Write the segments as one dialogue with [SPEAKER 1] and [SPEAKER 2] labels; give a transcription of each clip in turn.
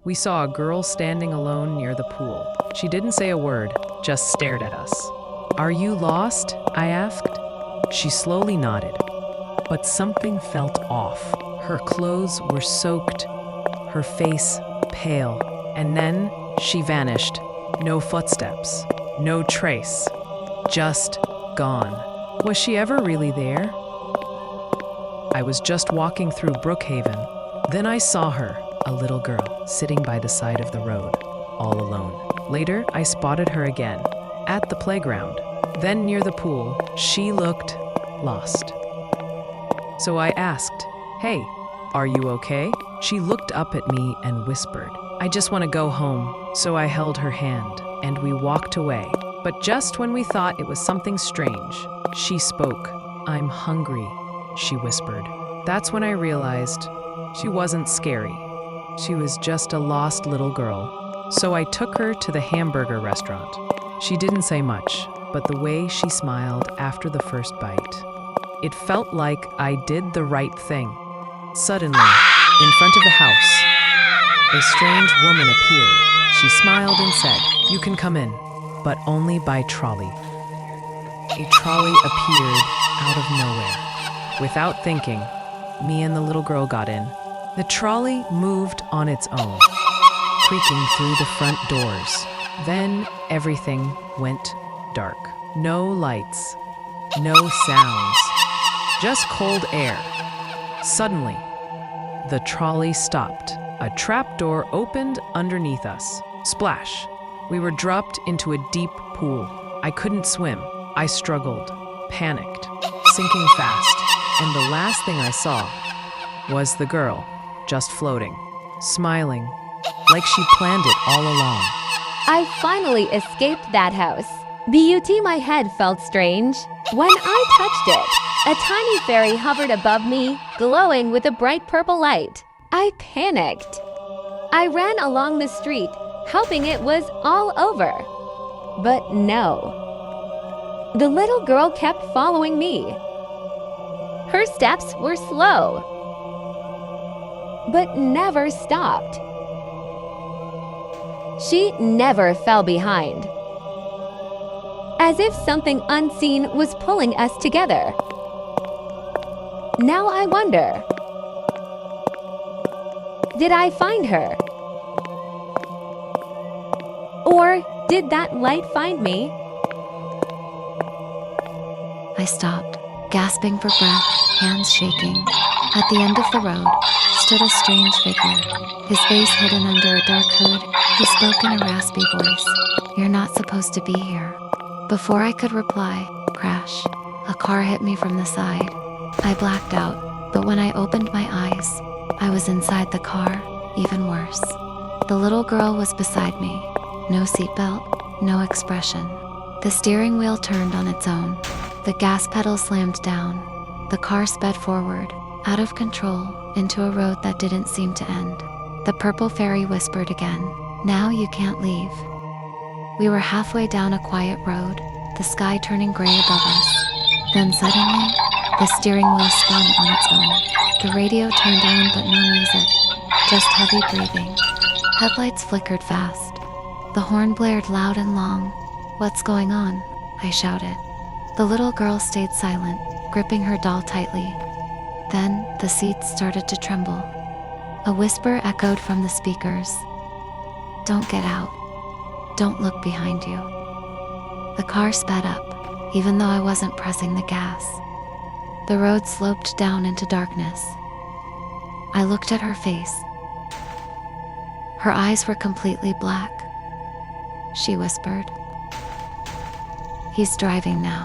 [SPEAKER 1] we saw a girl standing alone near the pool. She didn't say a word, just stared at us. "Are you lost?" I asked. She slowly nodded, but something felt off. Her clothes were soaked, her face pale, and then she vanished. No footsteps, no trace, just gone. Was she ever really there? I was just walking through Brookhaven. Then I saw her, a little girl, sitting by the side of the road, all alone. Later, I spotted her again, at the playground. Then near the pool, she looked lost. So I asked, "Hey, are you okay?" She looked up at me and whispered, "I just want to go home." So I held her hand, and we walked away. But just when we thought it was something strange, she spoke. "I'm hungry," she whispered. That's when I realized she wasn't scary. She was just a lost little girl. So I took her to the hamburger restaurant. She didn't say much, but the way she smiled after the first bite, it felt like I did the right thing. Suddenly, in front of the house, a strange woman appeared. She smiled and said, "You can come in, but only by trolley." A trolley appeared out of nowhere. Without thinking, me and the little girl got in. The trolley moved on its own, creaking through the front doors. Then everything went dark. No lights, no sounds, just cold air. Suddenly, the trolley stopped. A trapdoor opened underneath us. Splash! We were dropped into a deep pool. I couldn't swim. I struggled, panicked, sinking fast. And the last thing I saw was the girl, just floating, smiling, like she planned it all along.
[SPEAKER 2] I finally escaped that house. My head felt strange. When I touched it, a tiny fairy hovered above me, glowing with a bright purple light. I panicked. I ran along the street, hoping it was all over. But no. The little girl kept following me. Her steps were slow, but never stopped. She never fell behind, as if something unseen was pulling us together. Now I wonder, did I find her? Or did that light find me?
[SPEAKER 3] I stopped, gasping for breath, hands shaking. At the end of the road stood a strange figure, his face hidden under a dark hood. He spoke in a raspy voice. "You're not supposed to be here." Before I could reply, crash, a car hit me from the side. I blacked out, but when I opened my eyes, I was inside the car, even worse. The little girl was beside me. No seatbelt, no expression. The steering wheel turned on its own. The gas pedal slammed down. The car sped forward, out of control, into a road that didn't seem to end. The purple fairy whispered again, "Now you can't leave." We were halfway down a quiet road, the sky turning gray above us. Then suddenly, the steering wheel spun on its own. The radio turned on, but no music, just heavy breathing. Headlights flickered fast. The horn blared loud and long. "What's going on?" I shouted. The little girl stayed silent, gripping her doll tightly. Then the seats started to tremble. A whisper echoed from the speakers. "Don't get out. Don't look behind you." The car sped up, even though I wasn't pressing the gas. The road sloped down into darkness. I looked at her face. Her eyes were completely black. She whispered, "He's driving now."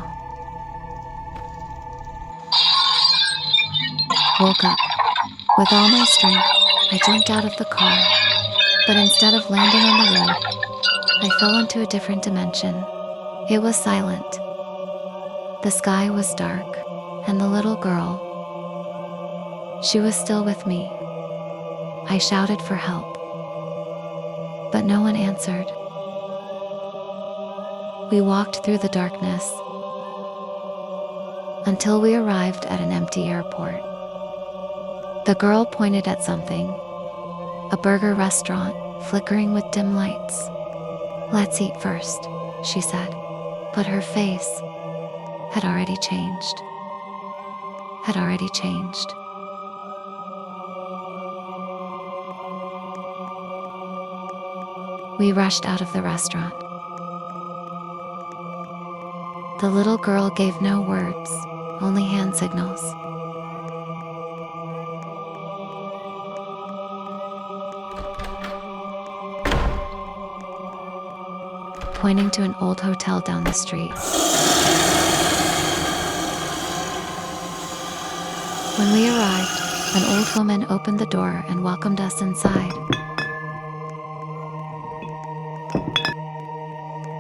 [SPEAKER 3] Woke up. With all my strength, I jumped out of the car, but instead of landing on the road, I fell into a different dimension. It was silent. The sky was dark, and the little girl, she was still with me. I shouted for help, but no one answered. We walked through the darkness until we arrived at an empty airport. The girl pointed at something, a burger restaurant flickering with dim lights. "Let's eat first," she said, but her face had already changed. We rushed out of the restaurant. The little girl gave no words, only hand signals. Pointing to an old hotel down the street. When we arrived, an old woman opened the door and welcomed us inside.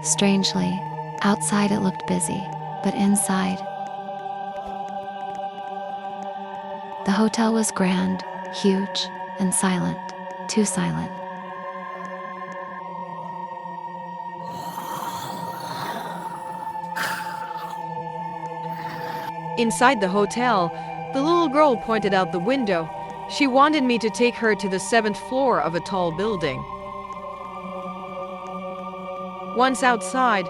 [SPEAKER 3] Strangely, outside it looked busy, but inside, the hotel was grand, huge, and silent, too silent.
[SPEAKER 4] Inside the hotel, the little girl pointed out the window. She wanted me to take her to the 7th floor of a tall building. Once outside,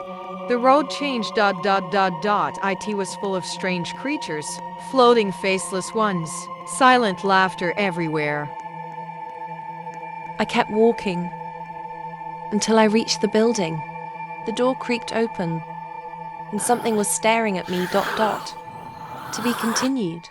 [SPEAKER 4] the road changed ... It was full of strange creatures, floating faceless ones, silent laughter everywhere.
[SPEAKER 5] I kept walking until I reached the building. The door creaked open, and something was staring at me ... To be continued.